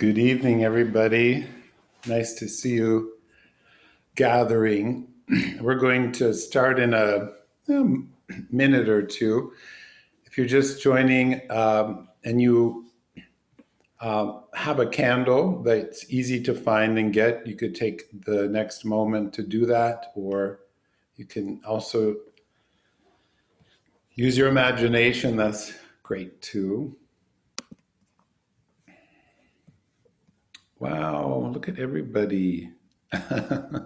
Good evening, everybody. Nice to see you gathering. We're going to start in a minute or two. If you're just joining and you have a candle that's easy to find and get, you could take the next moment to do that, or you can also use your imagination. That's great too. Wow, look at everybody. I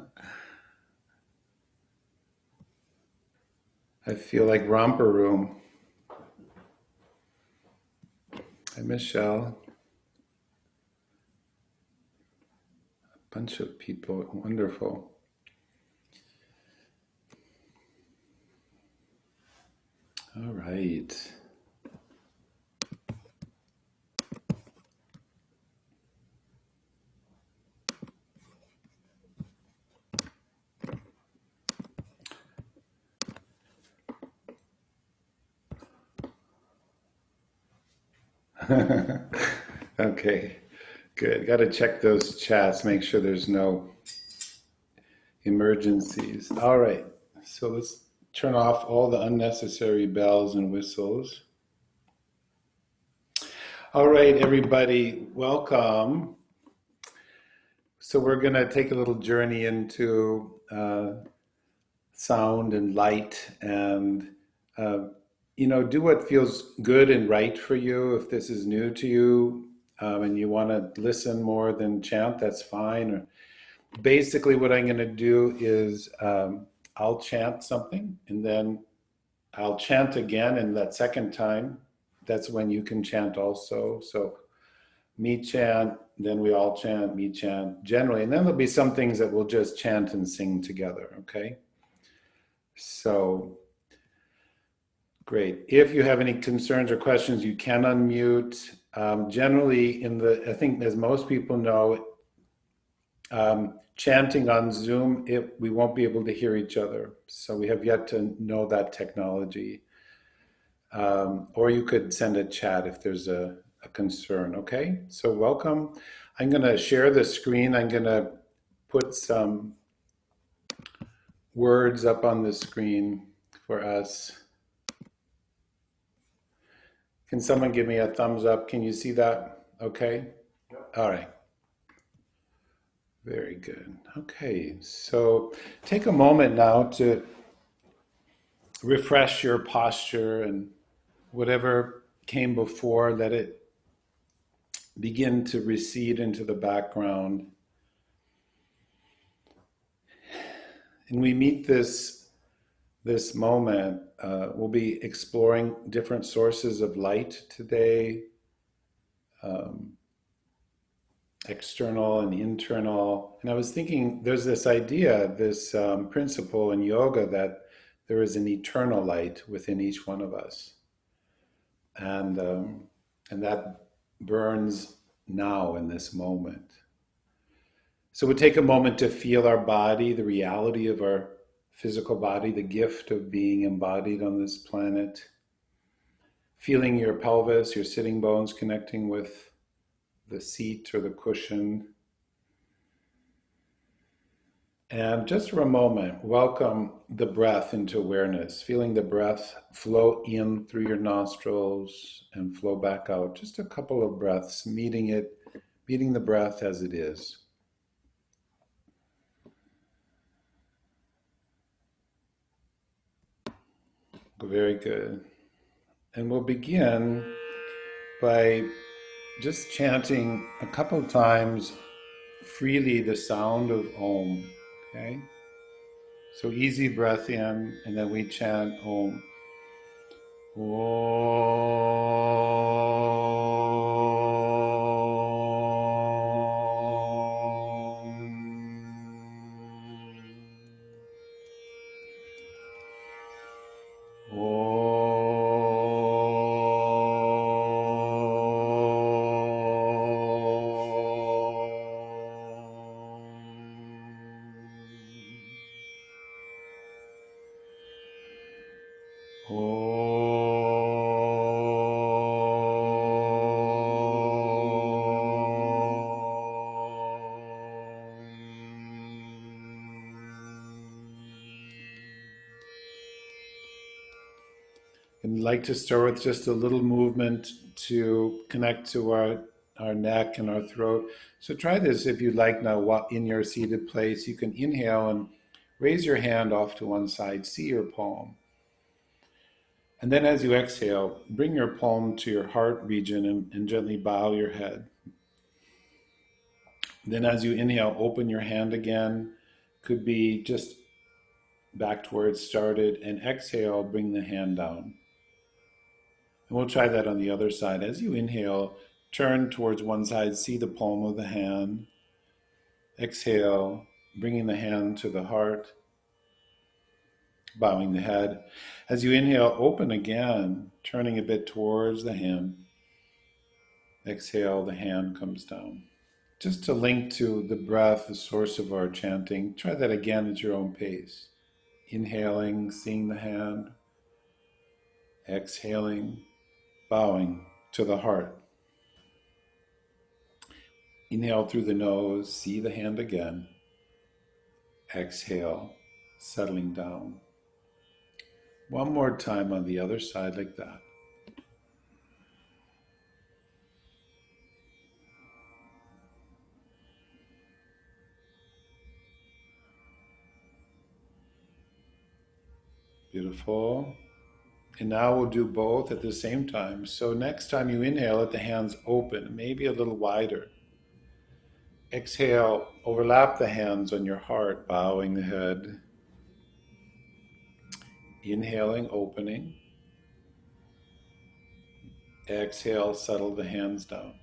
feel like romper room. Hi, Michelle. A bunch of people. Wonderful. All right. Okay, good. Got to check those chats, make sure there's no emergencies. All right, so let's turn off all the unnecessary bells and whistles. All right, everybody, welcome. So we're going to take a little journey into sound and light and do what feels good and right for you. If this is new to you and you want to listen more than chant, that's fine. Or basically, what I'm going to do is I'll chant something and then I'll chant again. And that second time, that's when you can chant also. So me chant, then we all chant, me chant generally. And then there'll be some things that we'll just chant and sing together, okay? So great. If you have any concerns or questions, you can unmute. Generally, I think as most people know, chanting on Zoom, we won't be able to hear each other. So we have yet to know that technology. Or you could send a chat if there's a concern, okay? So welcome. I'm gonna share the screen. I'm gonna put some words up on the screen for us. Can someone give me a thumbs up? Can you see that? Okay. All right. Very good. Okay. So take a moment now to refresh your posture and whatever came before, let it begin to recede into the background. And we meet this moment. We'll be exploring different sources of light today, external and internal. And I was thinking there's this idea, this principle in yoga that there is an eternal light within each one of us. And that burns now in this moment. So we'll take a moment to feel our body, the reality of our physical body, the gift of being embodied on this planet. Feeling your pelvis, your sitting bones connecting with the seat or the cushion. And just for a moment, welcome the breath into awareness, feeling the breath flow in through your nostrils and flow back out. Just a couple of breaths, meeting the breath as it is. Very good. And we'll begin by just chanting a couple of times freely the sound of Om. Okay? So easy breath in, and then we chant Om. And like to start with just a little movement to connect to our neck and our throat. So try this if you like now in your seated place. You can inhale and raise your hand off to one side, see your palm. And then as you exhale, bring your palm to your heart region and gently bow your head. Then as you inhale, open your hand again. Could be just back to where it started. And exhale, bring the hand down. And we'll try that on the other side. As you inhale, turn towards one side, see the palm of the hand. Exhale, bringing the hand to the heart, bowing the head. As you inhale, open again, turning a bit towards the hand. Exhale, the hand comes down. Just to link to the breath, the source of our chanting, try that again at your own pace. Inhaling, seeing the hand. Exhaling, bowing to the heart. Inhale through the nose, see the hand again. Exhale, settling down. One more time on the other side like that. Beautiful. And now we'll do both at the same time. So next time you inhale, let the hands open, maybe a little wider. Exhale, overlap the hands on your heart, bowing the head. Inhaling, opening. Exhale, settle the hands down.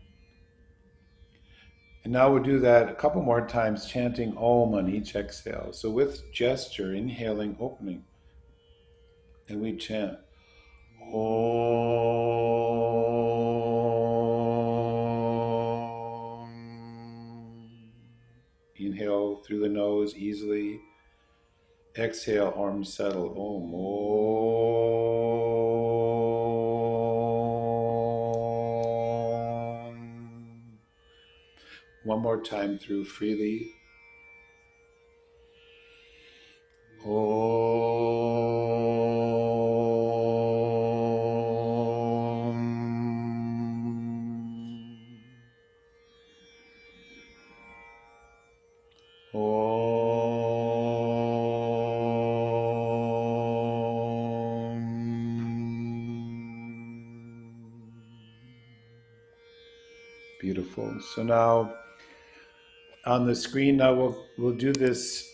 And now we'll do that a couple more times, chanting Om on each exhale. So with gesture, inhaling, opening. And we chant Om. Inhale through the nose easily. Exhale, arms settle. Om. Om. One more time through freely. Beautiful. So now on the screen, now we'll do this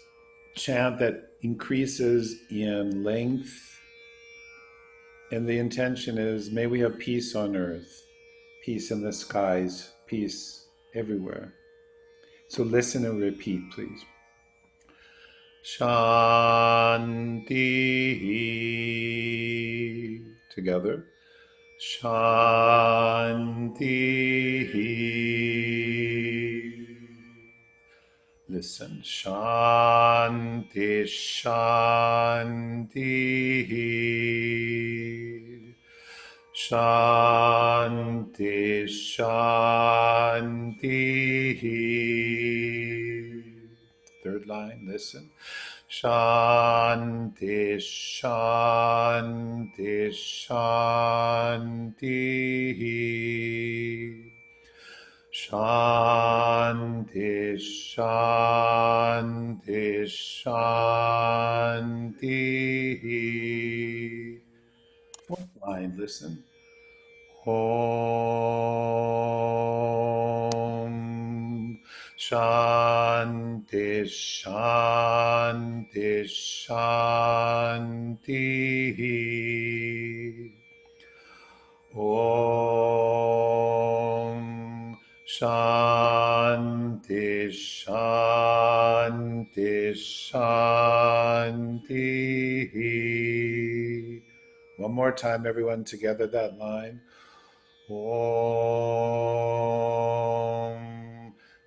chant that increases in length. And the intention is, may we have peace on earth, peace in the skies, peace everywhere. So listen and repeat, please. Shanti. Together. Shanti. Listen. Shanti, Shanti. Shanti, Shanti. Third line, listen. Shanti, Shanti, Shanti. Shanti, Shanti, Shanti. Fourth line, listen. Om. Shanti, Shanti, Shanti. Om. Shanti, Shanti, Shanti. One more time, everyone, together that line. Om.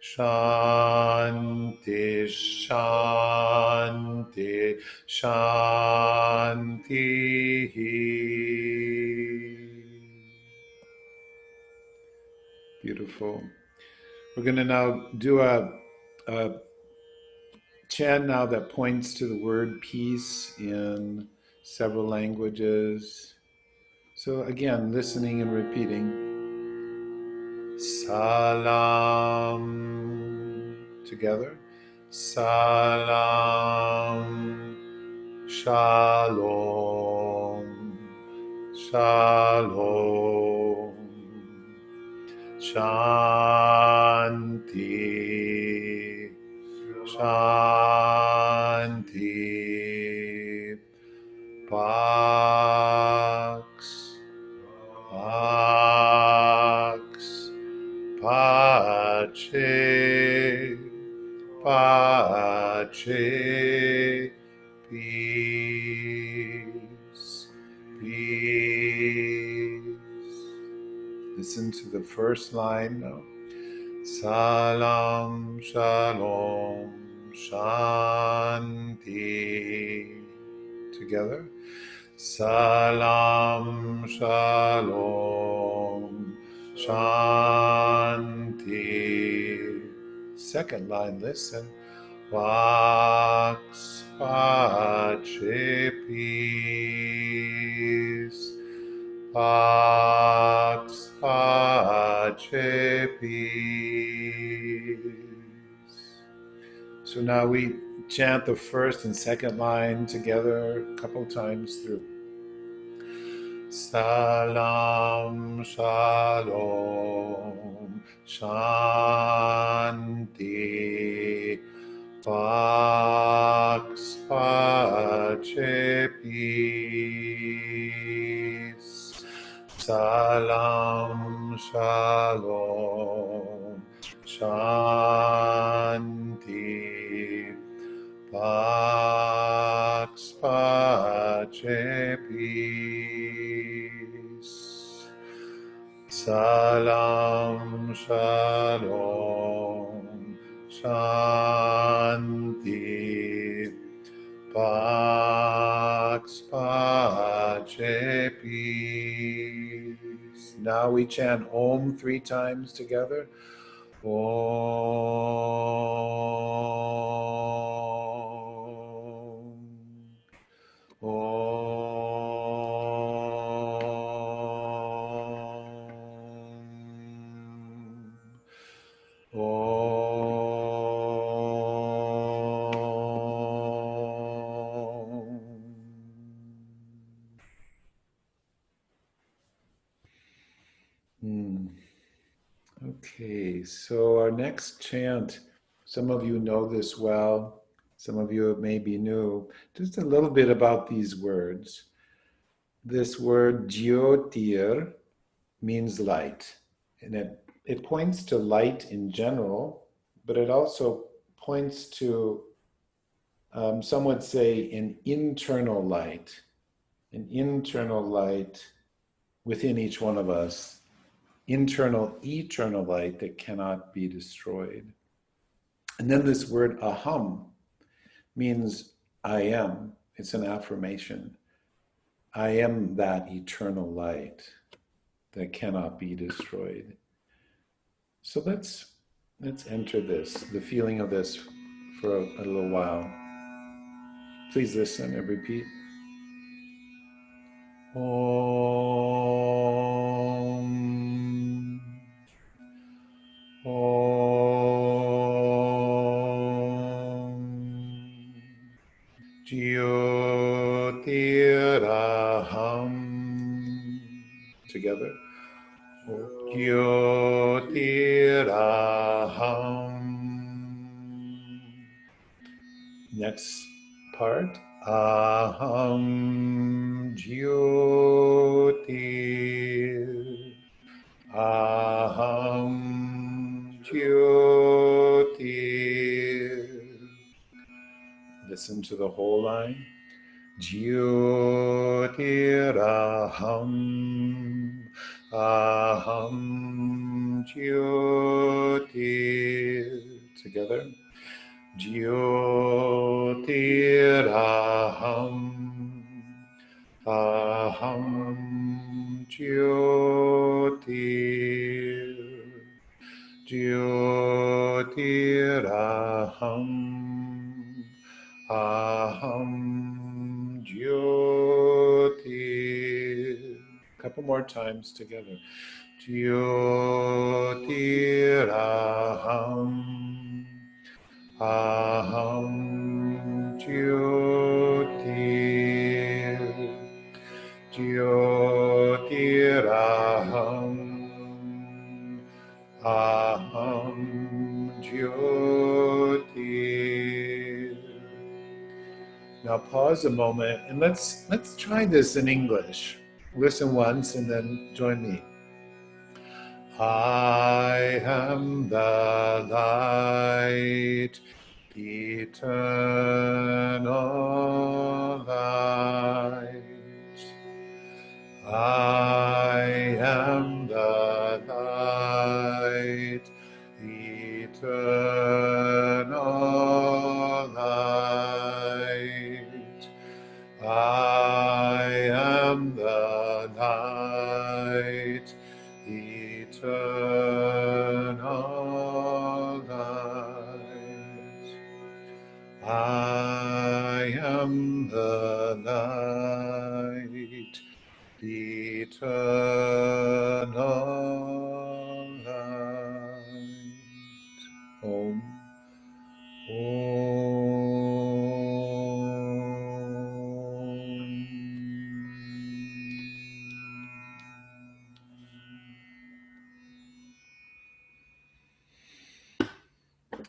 Shanti, Shanti, Shanti. Beautiful. We're going to now do a chant now that points to the word peace in several languages. So again, listening and repeating. Salam. Together. Salam. Shalom. Shalom. Chanting. Shanti. Pax. Pax. Pace. Pace. Peace. Peace. Listen to the first line now. Salam, shalom, shanti. Together. Salam, shalom, shanti. Second line, listen. Pax, pace, peace. Pax, pace, peace. So now we chant the first and second line together a couple times through. Salam, shalom, shanti. Pax, pace, peace. Salam, shalom, shanti. Pax, pace, peace. Salam, shalom, shanti. Pax, pace, peace. Now we chant Om 3 times together. Om. Om. Om. Okay, so our next chant, some of you know this well, some of you may be new. Just a little bit about these words. This word jyotir means light, and it points to light in general, but it also points to, some would say, an internal light within each one of us, internal, eternal light that cannot be destroyed. And then this word aham means I am. It's an affirmation. I am that eternal light that cannot be destroyed. So let's enter this, the feeling of this for a little while. Please listen and repeat. Om. Om. Jyotiraham. Together. Jyotiraham. Next part. Aham Jyotir. Aham Jyotir. Listen to the whole line. Jyotiraham. Aham Jyotir. Together. Jyotiraham. Aham Jyotir. Jyotiraham. Aham Jyotir. couple more times together. Jyotiraham, aham jyotir, jyotiraham, aham jyotir. Now pause a moment and let's try this in English. Listen once and then join me. I am the light, eternal light. I am the light, eternal light. I am the light, eternal light. I am the light, eternal light. Om.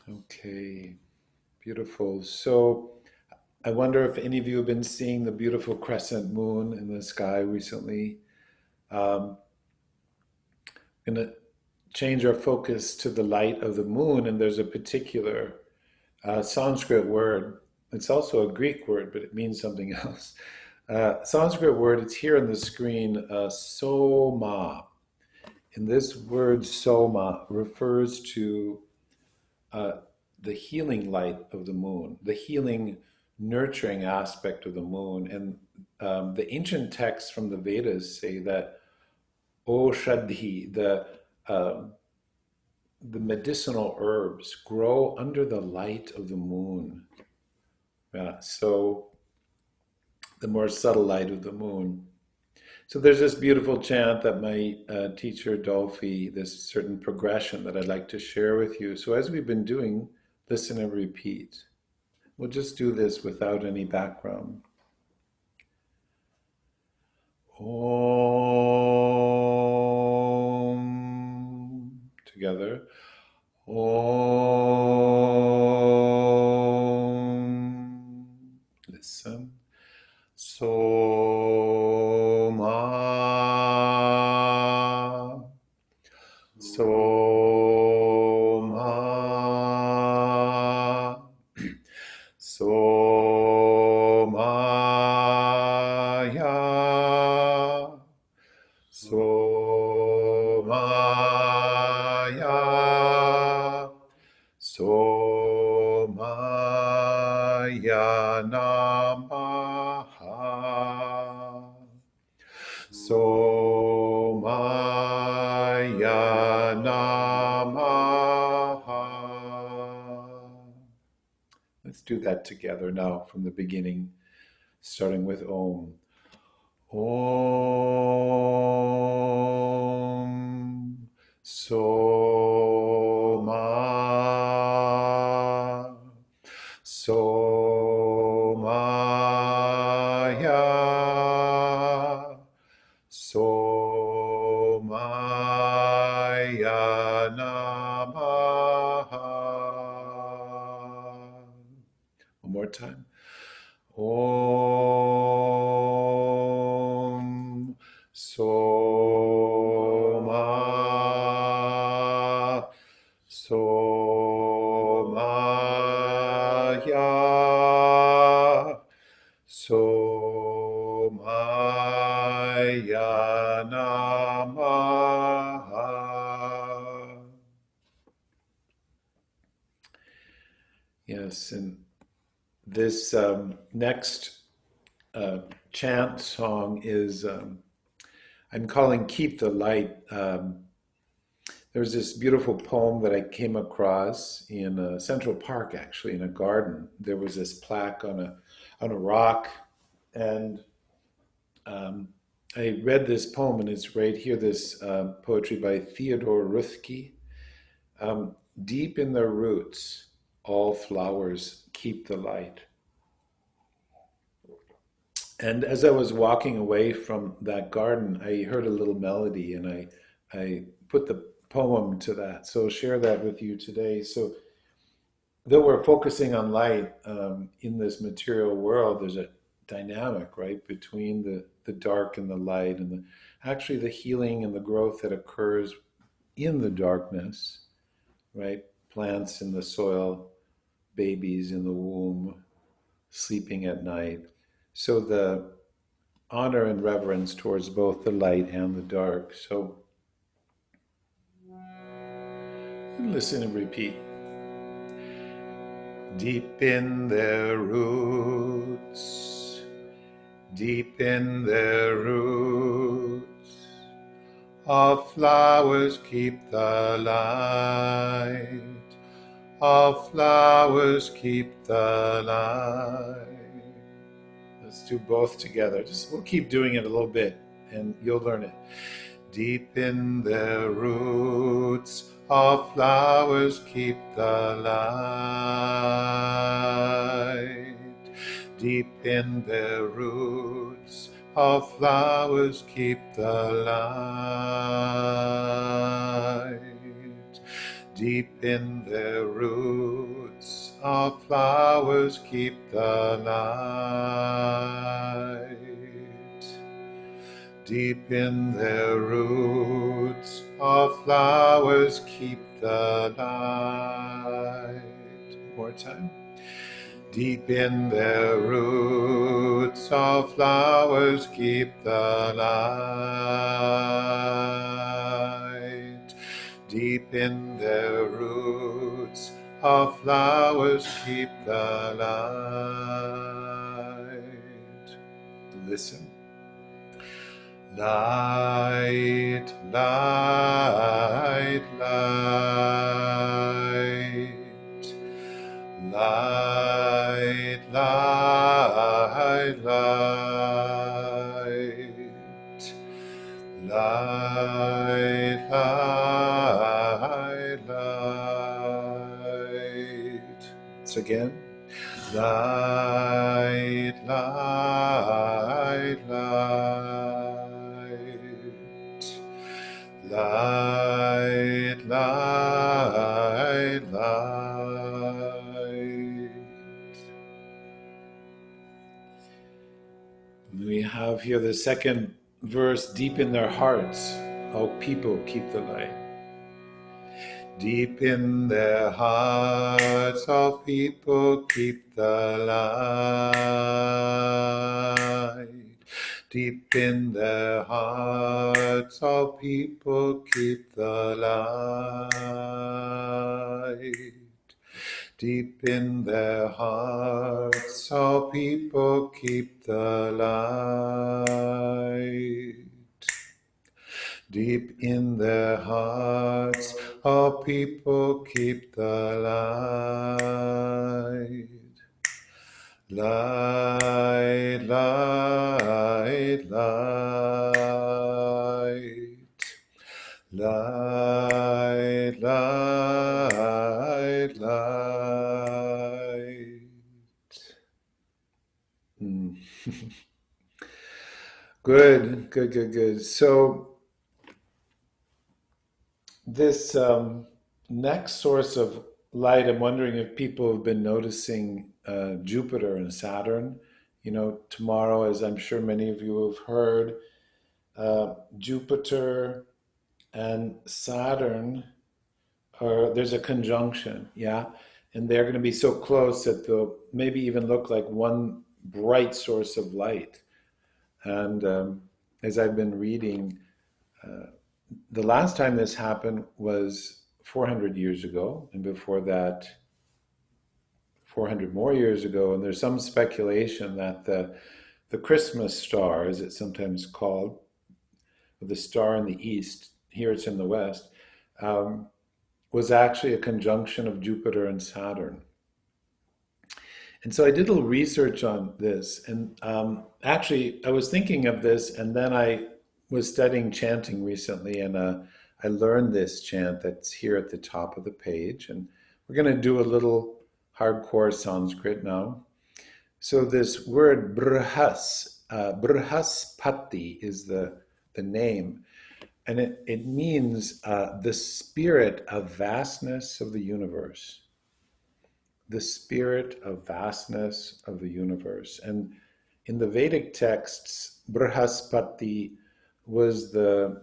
Okay, beautiful. So I wonder if any of you have been seeing the beautiful crescent moon in the sky recently. Um, going to change our focus to the light of the moon, and there's a particular Sanskrit word. It's also a Greek word, but it means something else. Sanskrit word, it's here on the screen, soma. And this word soma refers to uh, the healing light of the moon, the healing, nurturing aspect of the moon. And the ancient texts from the Vedas say that Oshadhi, um, the medicinal herbs, grow under the light of the moon. So the more subtle light of the moon. So there's this beautiful chant that my teacher Dolphy, this certain progression that I'd like to share with you. So as we've been doing, listen and repeat. We'll just do this without any background. Om. Together. Om. Listen. Soma. Soma. Somaya. Somaya. Somaya namaha. Somaya namaha. Let's do that together now from the beginning, starting with Om. Om. Soma. Somaya. Somaya namaha. One more time. Om. Soma. Somaya. Somaya namaha. Yes, and this next chant song is I'm calling Keep the Light. There's this beautiful poem that I came across in Central Park, actually, in a garden. There was this plaque on a rock, and I read this poem, and it's right here, this poetry by Theodore Ruthke. Um, Deep in their roots, all flowers keep the light. And as I was walking away from that garden, I heard a little melody, and I put the poem to that. So I'll share that with you today. So though we're focusing on light in this material world, there's a dynamic, right, between the dark and the light, and actually the healing and the growth that occurs in the darkness, right? Plants in the soil, babies in the womb, sleeping at night. So the honor and reverence towards both the light and the dark. So listen and repeat. Deep in their roots, deep in their roots, all flowers keep the light. All flowers keep the light. Let's do both together. We'll keep doing it a little bit and you'll learn it. Deep in their roots, all flowers keep the light. Deep in their roots, all flowers keep the light. Deep in their roots, all flowers keep the light. Deep in their roots, all flowers keep the light. One more time. Deep in their roots, all flowers keep the light. Deep in their roots, all flowers keep the light. Listen. Light, light, light. Light, light, light. Light, light, light. So again. Light, light, light. Light, light, light. We have here the second verse, deep in their hearts, all people keep the light. Deep in their hearts, all people keep the light. Deep in their hearts, all people keep the light. Deep in their hearts, all people keep the light. Deep in their hearts, all people keep the light. Light, light, light. Light, light, light. Good, good, good, good. So this next source of light, I'm wondering if people have been noticing Jupiter and Saturn. You know, tomorrow, as I'm sure many of you have heard, Jupiter and Saturn there's a conjunction, yeah? And they're going to be so close that they'll maybe even look like one bright source of light. And as I've been reading, the last time this happened was 400 years ago, and before that, 400 more years ago. And there's some speculation that the Christmas star, as it's sometimes called, the star in the east, here it's in the west, was actually a conjunction of Jupiter and Saturn. And so I did a little research on this, and actually, I was thinking of this, and then I was studying chanting recently, and I learned this chant that's here at the top of the page, and we're going to do a little hardcore Sanskrit now. So this word Brihaspati is the name, and it means the spirit of vastness of the universe, the spirit of vastness of the universe. And in the Vedic texts, Brihaspati was the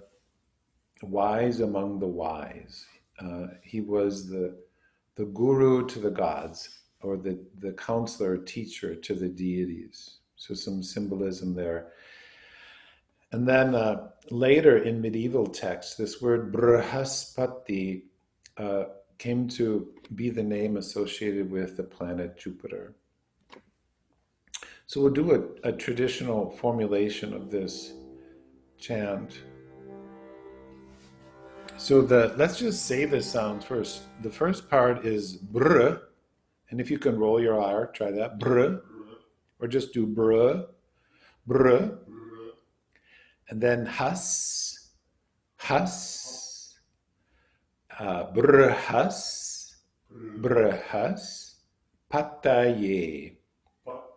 wise among the wise. He was the guru to the gods, or the counselor, teacher to the deities. So some symbolism there. And then later in medieval texts, this word Brihaspati uh, came to be the name associated with the planet Jupiter. So we'll do a traditional formulation of this chant. So let's just say the sounds first. The first part is br, and if you can roll your R, try that, br, or just do br, br, and then has, brhas, brhas, pataye,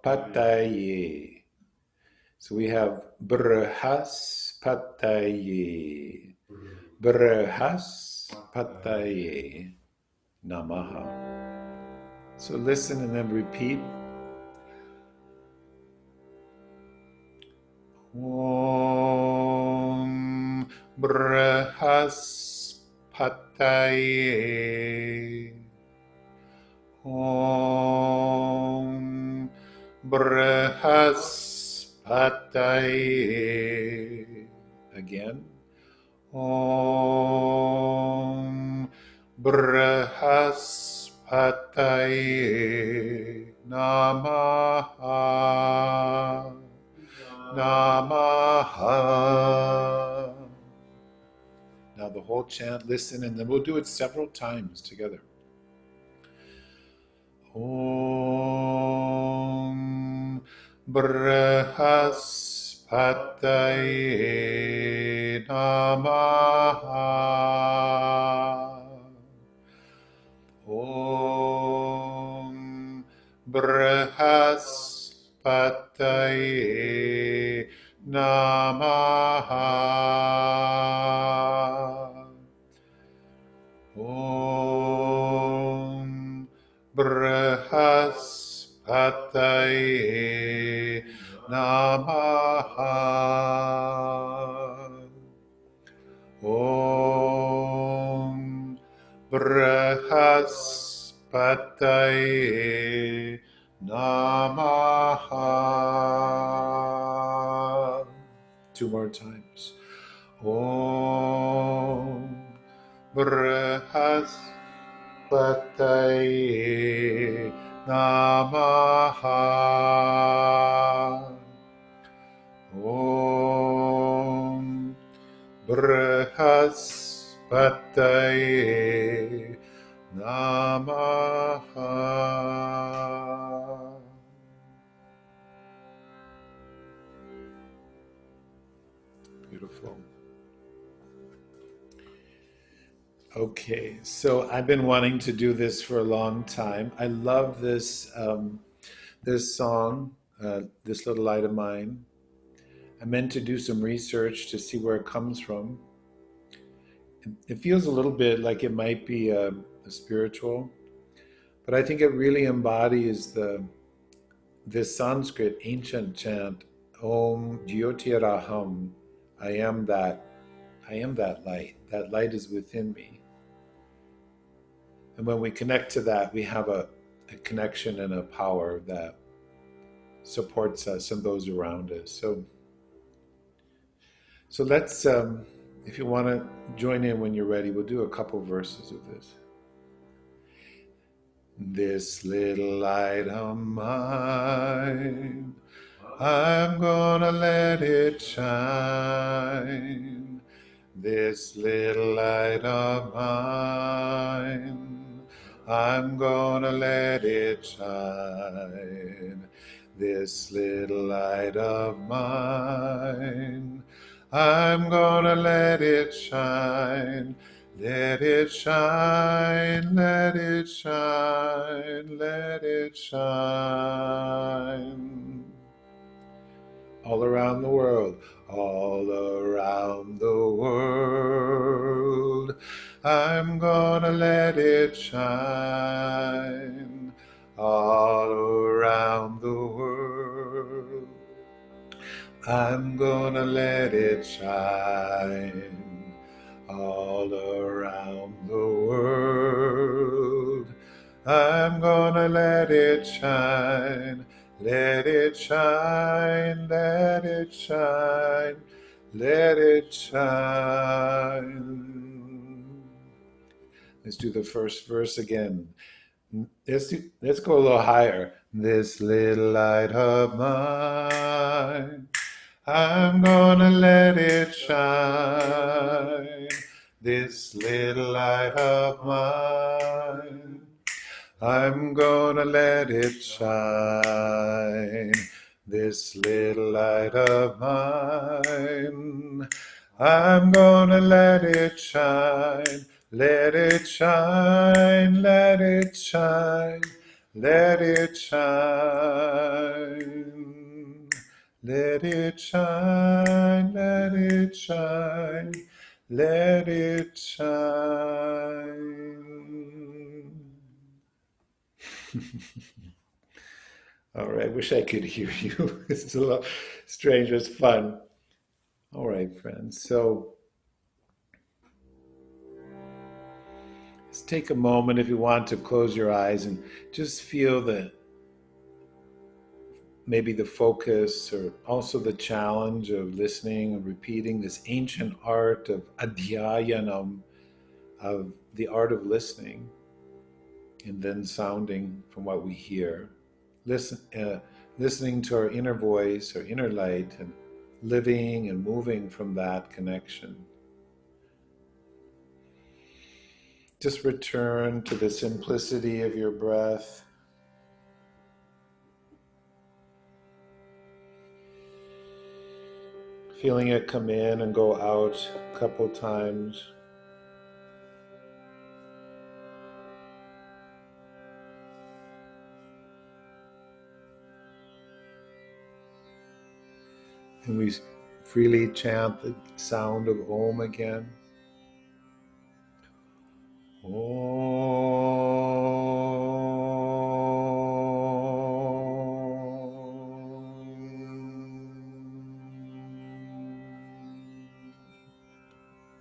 pataye. So we have brhas, pataye, brhas, pataye, namaha. So listen and then repeat. Om Brihaspataye. Om Brihaspataye. Again. Om Brihaspataye Namaha. Namaha. Now the whole chant, listen, and then we'll do it several times together. Om Brihaspataye Namaha. Om Brihaspataye Namaha. Om Brihaspataye Namaha. Om Brihaspataye Namaha. Two more times. Om Brihaspataye Namaha. Om Brihaspataye Namaha. Beautiful. Okay, so I've been wanting to do this for a long time. I love this this song, This Little Light of Mine. I meant to do some research to see where it comes from. It feels a little bit like it might be a spiritual, but I think it really embodies this Sanskrit ancient chant, Om Jyotiraham. I am that light. That light is within me. And when we connect to that, we have a connection and a power that supports us and those around us. So let's, if you want to join in when you're ready, we'll do a couple verses of this. This little light of mine, I'm gonna let it shine. This little light of mine, I'm gonna let it shine. This little light of mine, I'm gonna let it shine. Let it shine, let it shine, let it shine. All around the world, all around the world, I'm gonna let it shine. All around the world, I'm gonna let it shine. All around the world, I'm gonna let it shine. Let it shine, let it shine, let it shine. Let's do the first verse again. Let's go a little higher. This little light of mine, I'm gonna let it shine. This little light of mine, I'm gonna let it shine. This little light of mine, I'm gonna let it shine. Let it shine, let it shine, let it shine. Let it shine, let it shine, let it shine. All right, I wish I could hear you. This is a little strange, it's fun. All right, friends. So let's take a moment if you want to close your eyes and just feel maybe the focus or also the challenge of listening and repeating this ancient art of adhyayanam, of the art of listening and then sounding from what we hear. Listening to our inner voice, our inner light, and living and moving from that connection. Just return to the simplicity of your breath. Feeling it come in and go out a couple times. And we freely chant the sound of Om again.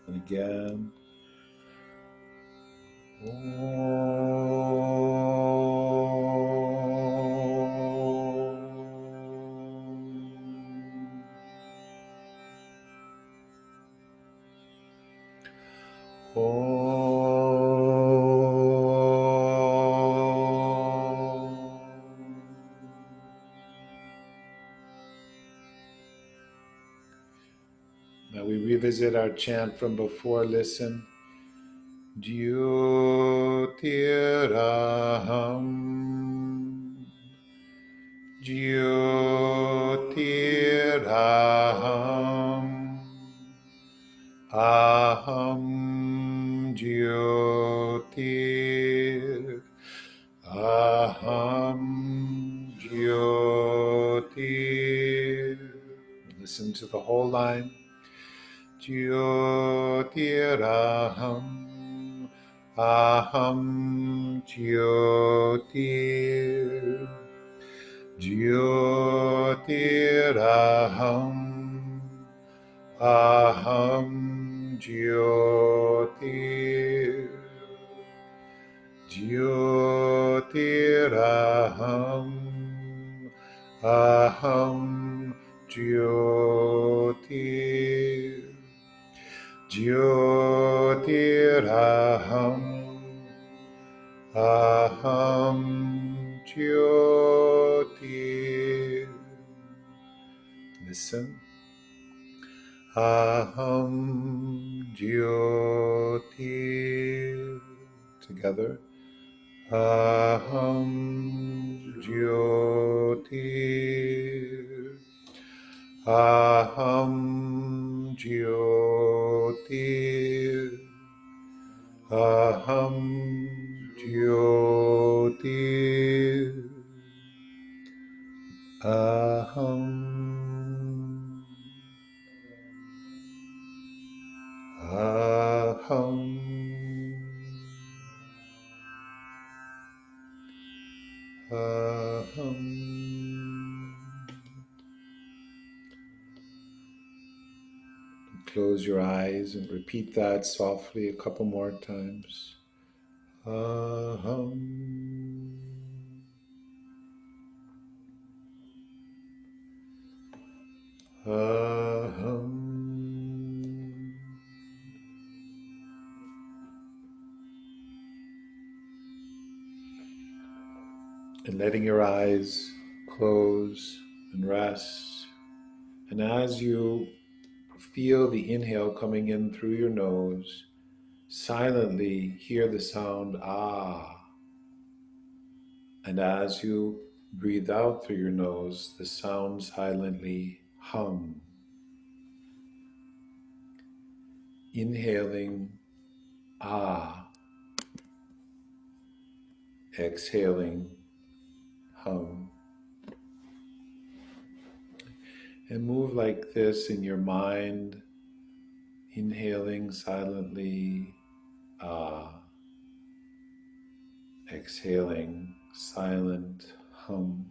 And again. Now we revisit our chant from before. Listen. Jyotiraham, Jyotiraham, Aham Jyotir, Aham Jyotir. Listen to the whole line. Jyotiraham, Aham Jyotir, Jyotiraham, Aham Jyotir, Jyotiraham, Aham Jyotir, Jyotiraham, Aham Jyotir. Listen. Aham Jyotir. Together. Aham Jyotir. Aham Jyotir. Aham Jyotir. Aham. Aham. Aham. Close your eyes and repeat that softly a couple more times. Aham. Aham. And letting your eyes close and rest. And as you feel the inhale coming in through your nose, silently hear the sound ah. And as you breathe out through your nose, the sound silently hum. Inhaling ah, exhaling hum. And move like this in your mind, inhaling silently ah, exhaling silent hum.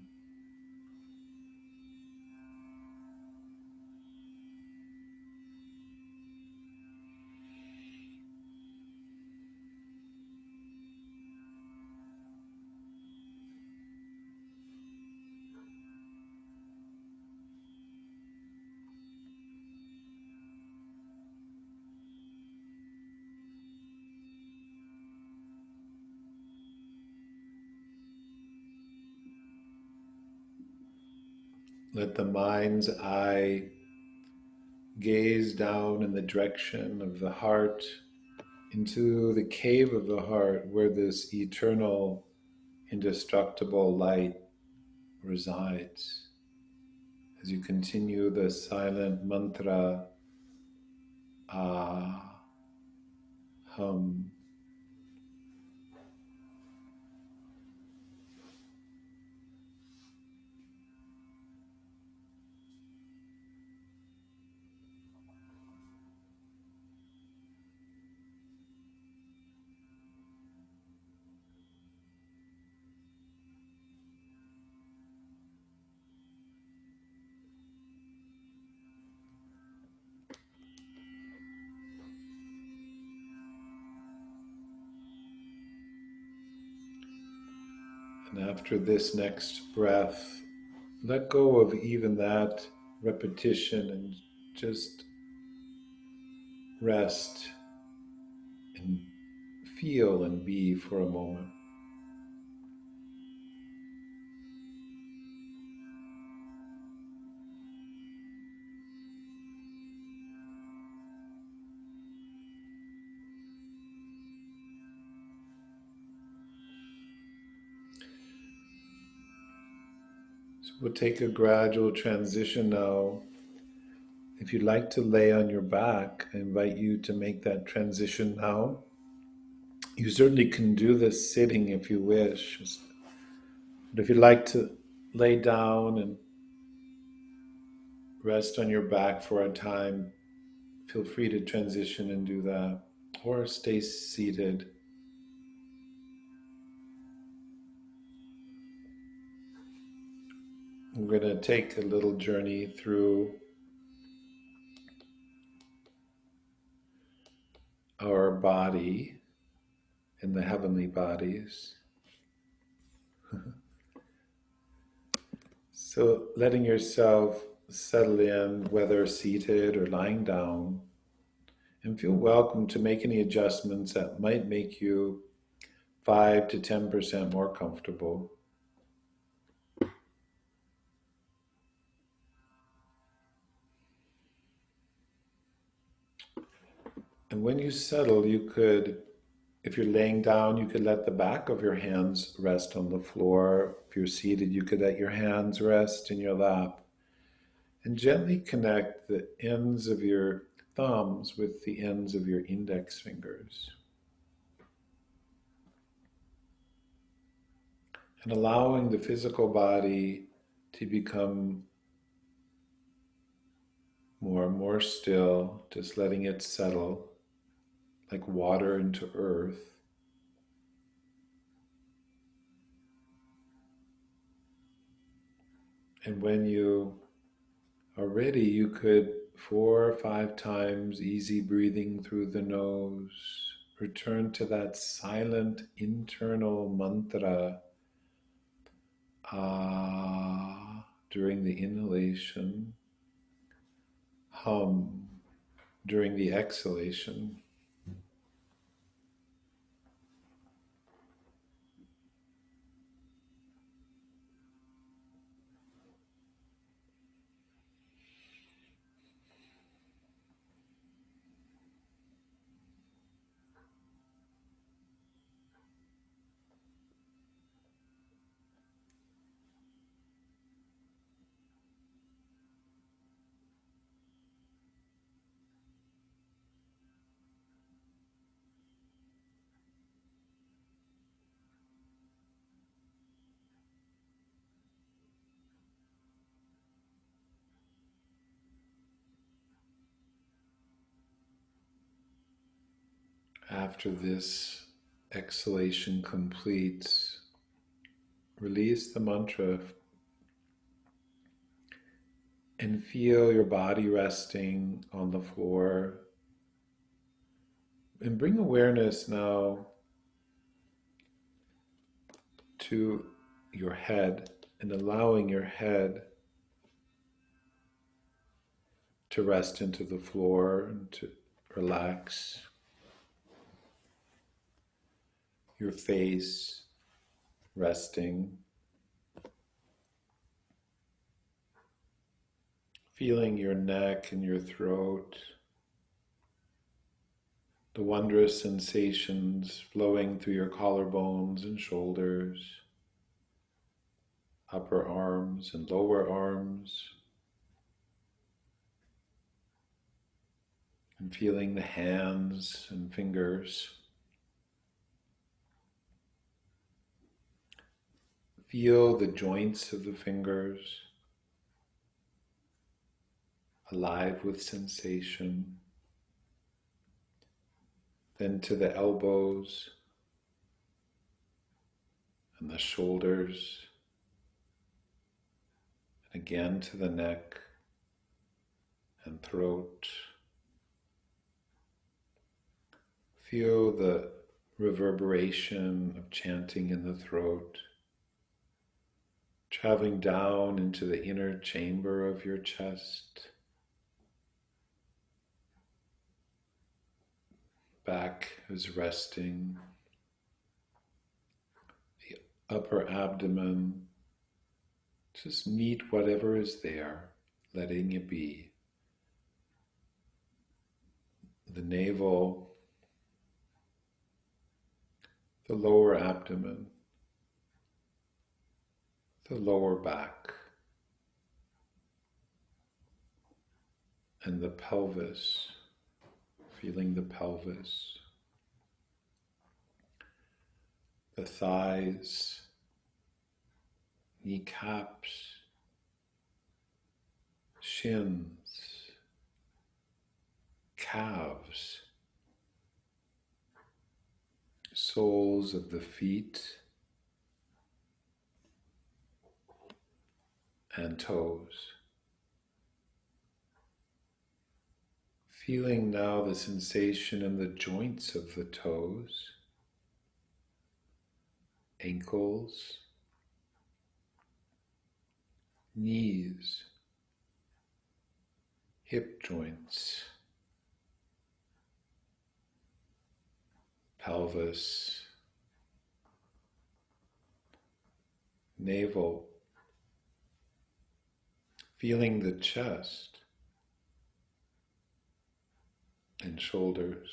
Let the mind's eye gaze down in the direction of the heart, into the cave of the heart where this eternal, indestructible light resides. As you continue the silent mantra, ah, hum. And after this next breath, let go of even that repetition and just rest and feel and be for a moment. So we'll take a gradual transition now. If you'd like to lay on your back, I invite you to make that transition now. You certainly can do this sitting if you wish. But if you'd like to lay down and rest on your back for a time, feel free to transition and do that. Or stay seated. We're going to take a little journey through our body and the heavenly bodies. So letting yourself settle in, whether seated or lying down, and feel welcome to make any adjustments that might make you 5 to 10% more comfortable. And when you settle, you could If you're laying down, you could let the back of your hands rest on the floor. If you're seated, you could let your hands rest in your lap. And gently connect the ends of your thumbs with the ends of your index fingers. And allowing the physical body to become more and more still, just letting it settle like water into earth. And when you are ready, you could 4 or 5 times easy breathing through the nose, return to that silent internal mantra, ah, during the inhalation, hum during the exhalation. After this exhalation completes, release the mantra and feel your body resting on the floor. And bring awareness now to your head and allowing your head to rest into the floor and to relax. Your face resting. Feeling your neck and your throat. The wondrous sensations flowing through your collarbones and shoulders, upper arms and lower arms, and feeling the hands and fingers. Feel the joints of the fingers, alive with sensation. Then to the elbows and the shoulders, and again to the neck and throat. Feel the reverberation of chanting in the throat, traveling down into the inner chamber of your chest. Back is resting, the upper abdomen, just meet whatever is there, letting it be. The navel, the lower abdomen, the lower back, and the pelvis, feeling the pelvis, the thighs, kneecaps, shins, calves, soles of the feet and toes. Feeling now the sensation in the joints of the toes, ankles, knees, hip joints, pelvis, navel, feeling the chest and shoulders,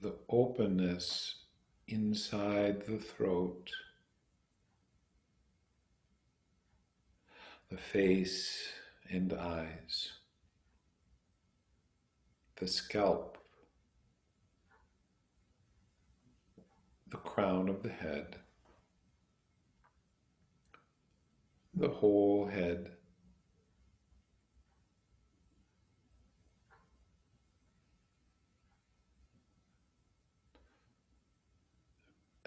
the openness inside the throat, the face and eyes, the scalp, the crown of the head, the whole head.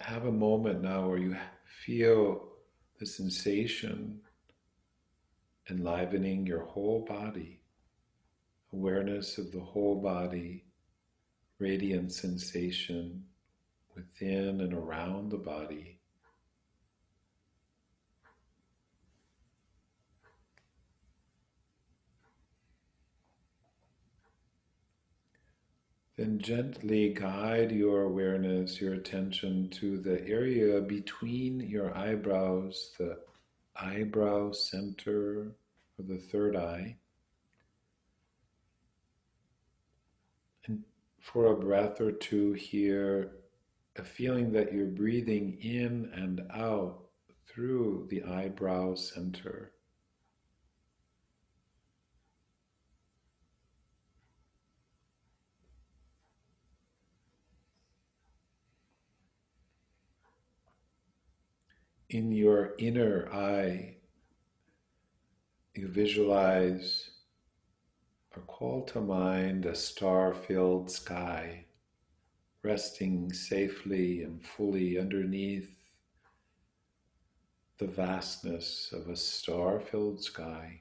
Have a moment now where you feel the sensation enlivening your whole body, awareness of the whole body, radiant sensation within and around the body. Then gently guide your awareness, your attention to the area between your eyebrows, the eyebrow center of the third eye. And for a breath or two here, a feeling that you're breathing in and out through the eyebrow center. In your inner eye, you visualize or call to mind a star-filled sky, resting safely and fully underneath the vastness of a star-filled sky.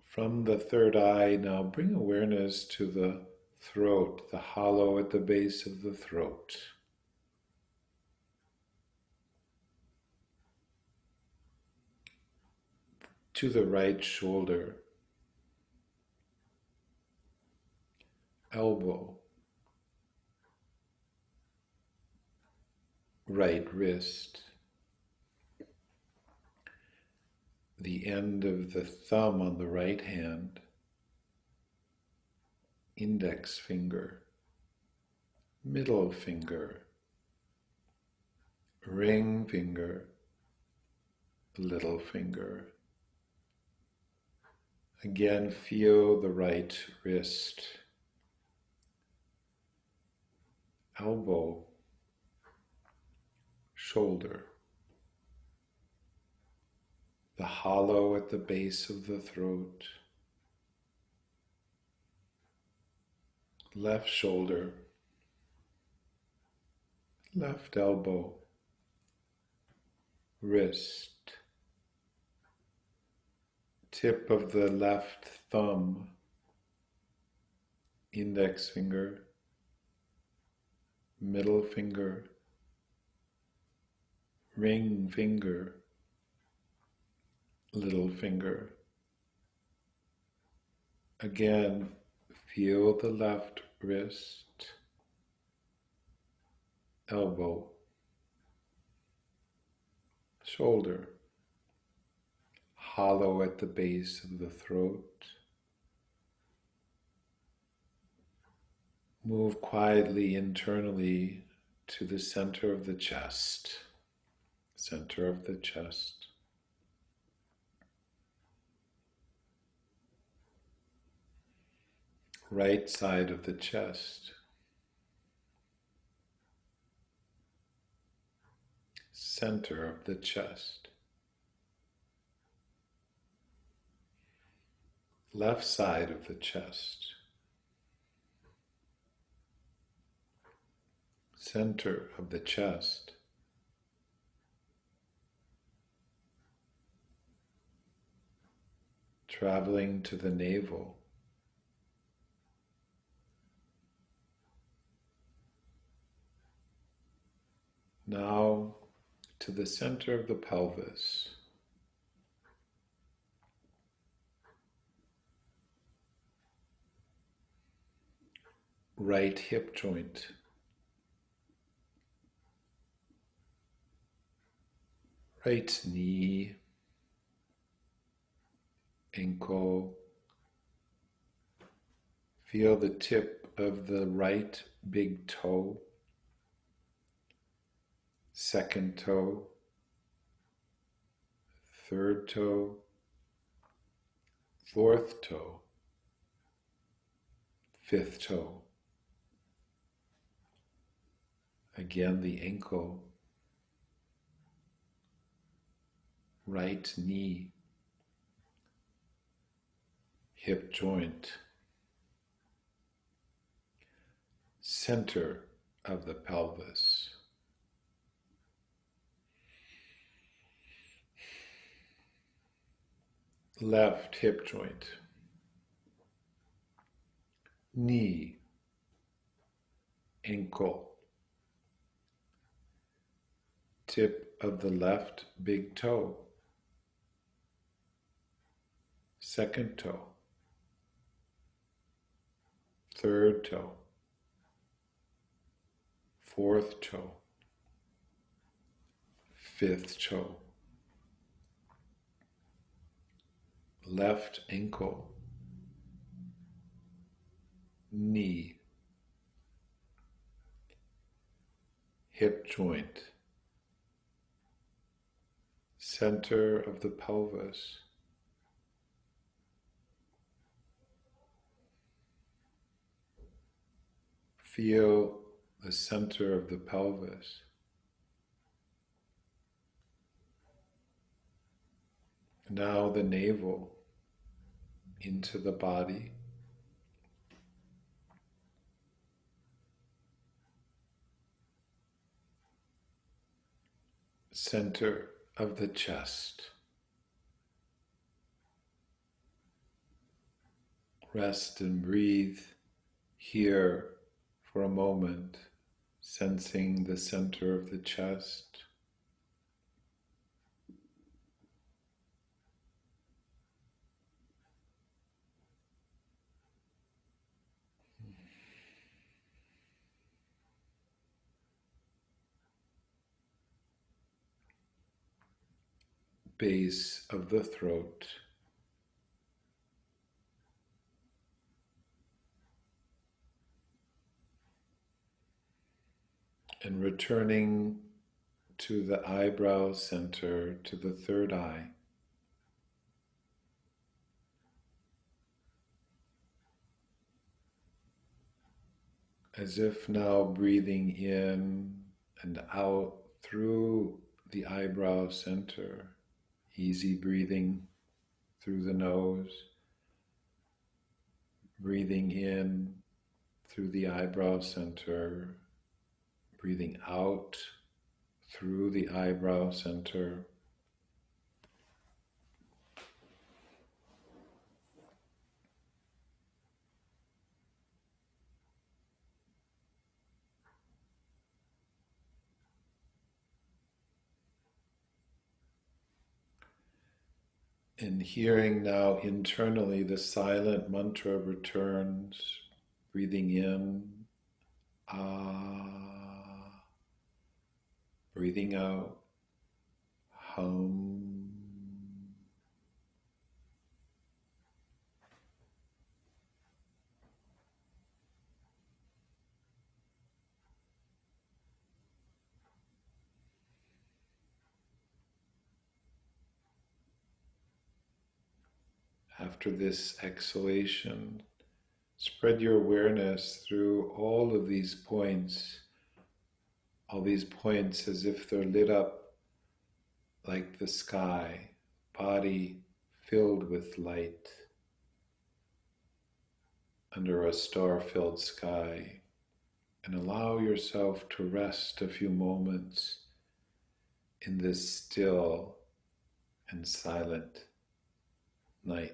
From the third eye, now bring awareness to the throat, the hollow at the base of the throat. To the right shoulder, elbow, right wrist, the end of the thumb on the right hand, index finger, middle finger, ring finger, little finger. Again, feel the right wrist, elbow, shoulder, the hollow at the base of the throat, left shoulder, left elbow, wrist, tip of the left thumb, index finger, middle finger, ring finger, little finger. Again, feel the left wrist, elbow, shoulder, hollow at the base of the throat. Move quietly internally to the center of the chest, center of the chest. Right side of the chest, center of the chest, left side of the chest, center of the chest, traveling to the navel, now to the center of the pelvis, right hip joint, right knee, ankle. Feel the tip of the right big toe, second toe, third toe, fourth toe, fifth toe. Again, the ankle, right knee, hip joint, center of the pelvis, left hip joint, knee, ankle, tip of the left big toe, second toe, third toe, fourth toe, fifth toe, left ankle, knee, hip joint, center of the pelvis, feel the center of the pelvis. Now the navel into the body. Center of the chest. Rest and breathe here for a moment, sensing the center of the chest. Base of the throat. And returning to the eyebrow center, to the third eye. As if now breathing in and out through the eyebrow center. Easy breathing through the nose. Breathing in through the eyebrow center. Breathing out through the eyebrow center. And hearing now internally the silent mantra returns, breathing in, ah, breathing out, hum. After this exhalation, spread your awareness through all of these points as if they're lit up like the sky, body filled with light under a star-filled sky, and allow yourself to rest a few moments in this still and silent night.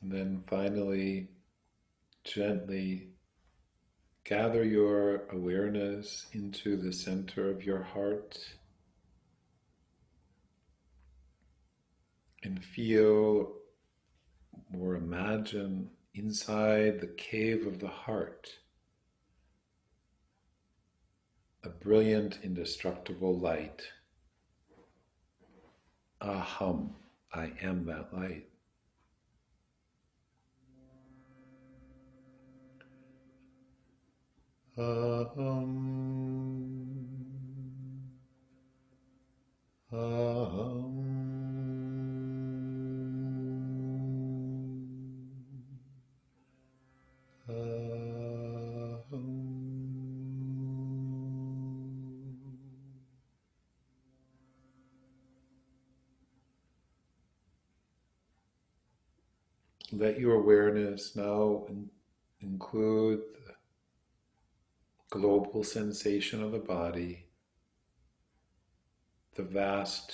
And then finally, gently gather your awareness into the center of your heart and feel or imagine inside the cave of the heart a brilliant, indestructible light. Aham, I am that light. Aham, aham, aham. Let your awareness now include the global sensation of the body, the vast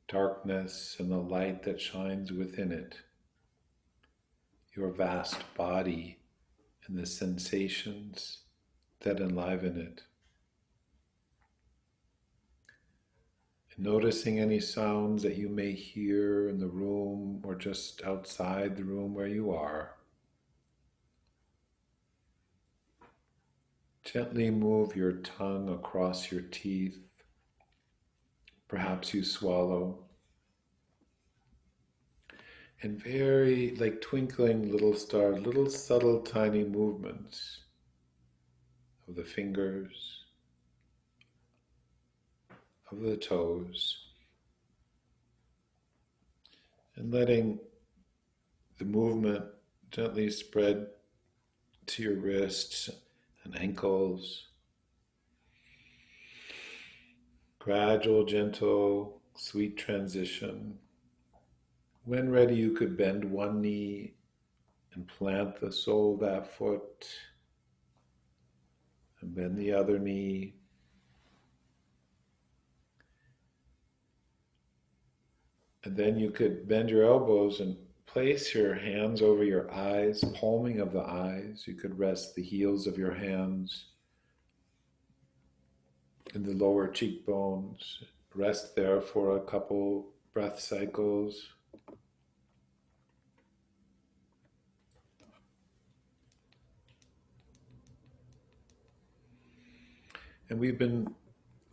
darkness and the light that shines within it, your vast body and the sensations that enliven it. And noticing any sounds that you may hear in the room or just outside the room where you are. Gently move your tongue across your teeth. Perhaps you swallow. And very like twinkling little stars, little subtle tiny movements of the fingers, of the toes, and letting the movement gently spread to your wrists and ankles. Gradual, gentle, sweet transition. When ready, you could bend one knee and plant the sole of that foot, and bend the other knee. And then you could bend your elbows and place your hands over your eyes, palming of the eyes. You could rest the heels of your hands in the lower cheekbones. Rest there for a couple breath cycles. And we've been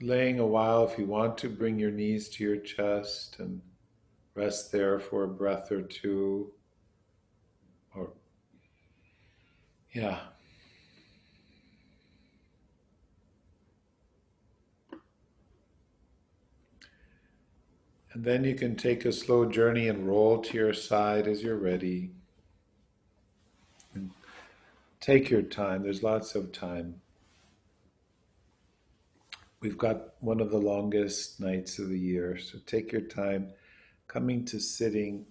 laying a while. If you want to, bring your knees to your chest and rest there for a breath or two. Or, yeah. And then you can take a slow journey and roll to your side as you're ready. And take your time. There's lots of time. We've got one of the longest nights of the year, so take your time coming to sitting.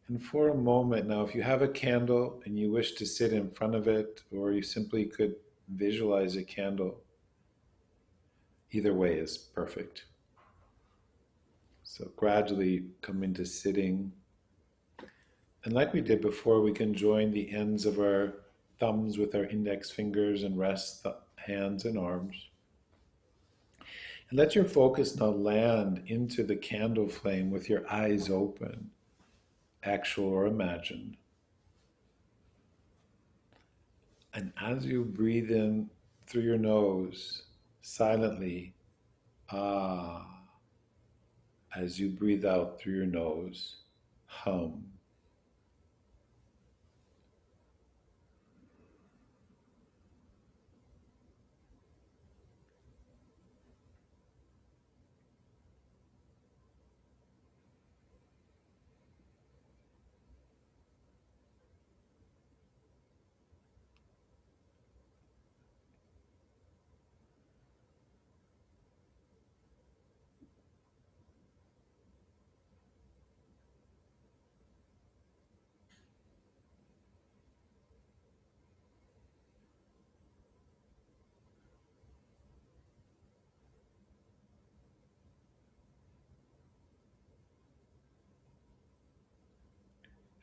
And for a moment now, if you have a candle and you wish to sit in front of it, or you simply could visualize a candle, either way is perfect. So gradually come into sitting. And like we did before, we can join the ends of our thumbs with our index fingers and rest the hands and arms. And let your focus now land into the candle flame with your eyes open, actual or imagined. And as you breathe in through your nose, silently, ah, as you breathe out through your nose, hum.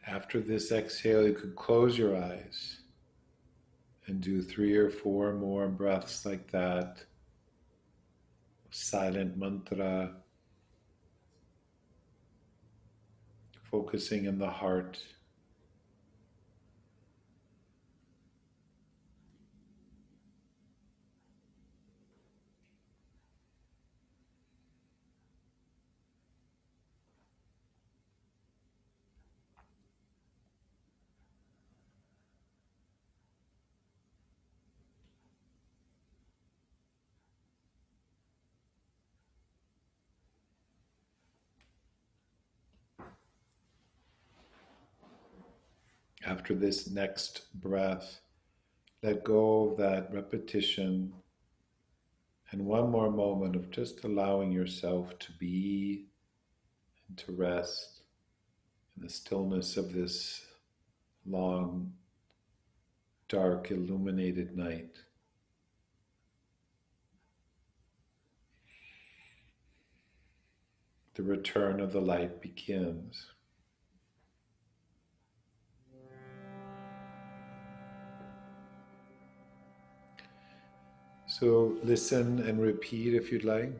After this exhale, you could close your eyes and do 3 or 4 more breaths like that. Silent mantra, focusing in the heart. After this next breath, let go of that repetition and one more moment of just allowing yourself to be and to rest in the stillness of this long, dark, illuminated night. The return of the light begins. So listen and repeat if you'd like.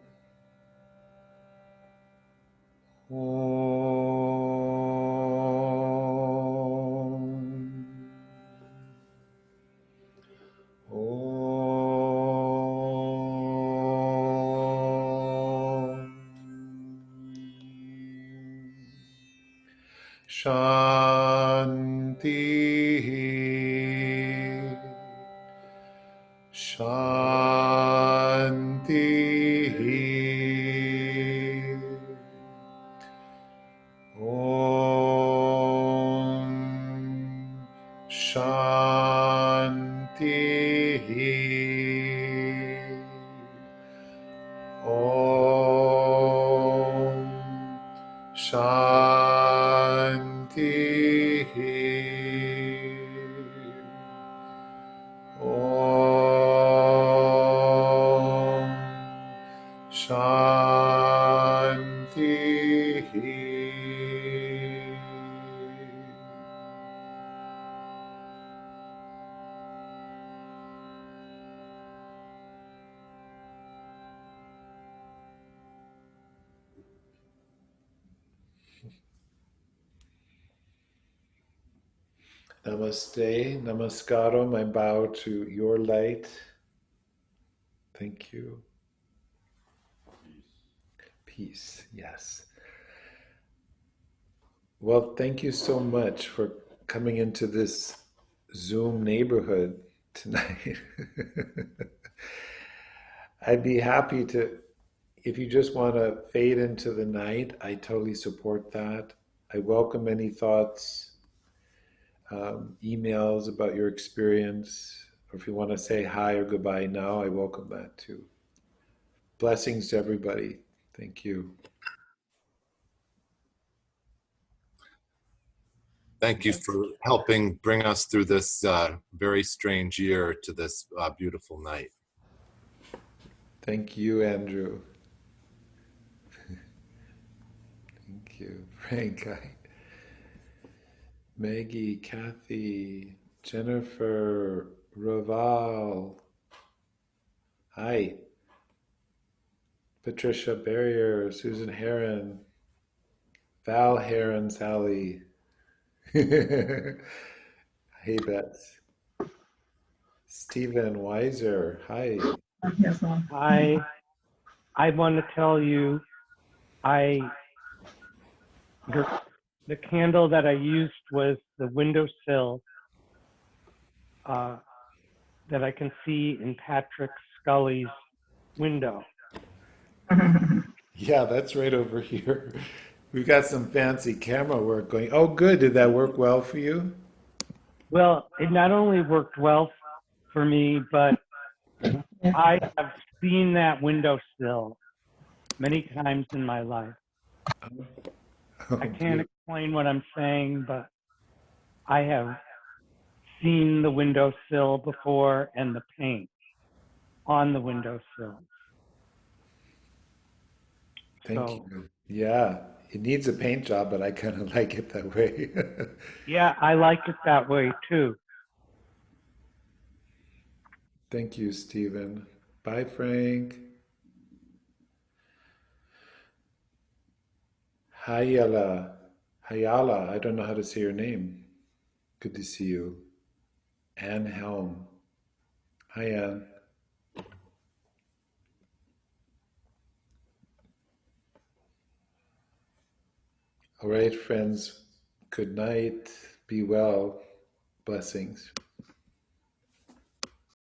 Om. Om. Shanti. Shanti. Om Shanti. Om Shanti. Om Shanti. Namaste, namaskaram. I bow to your light. Thank you. Peace, yes. Well, thank you so much for coming into this Zoom neighborhood tonight. I'd be happy to, if you just want to fade into the night, I totally support that. I welcome any thoughts, emails about your experience, or if you want to say hi or goodbye now, I welcome that too. Blessings to everybody. Thank you. Thank you for helping bring us through this very strange year to this beautiful night. Thank you, Andrew. Thank you, Frank. Maggie, Kathy, Jennifer, Raval. Hi. Patricia Barrier, Susan Heron, Val Heron, Sally. Hey, Bets. Stephen Weiser. Hi. I want to tell you, the candle that I used was the windowsill that I can see in Patrick Scully's window. Yeah, that's right over here. We've got some fancy camera work going. Oh, good. Did that work well for you? Well, it not only worked well for me, but I have seen that windowsill many times in my life. Oh, I can't explain what I'm saying, but I have seen the windowsill before and the paint on the windowsill. thank you. Yeah, It needs a paint job, but I kind of like it that way. Yeah, I like it that way too. Thank you, Stephen. Bye, Frank. Hayala. Hayala. I don't know how to say your name. Good to see you. Anne Helm. Hi, Anne. All right, friends. Good night. Be well. Blessings.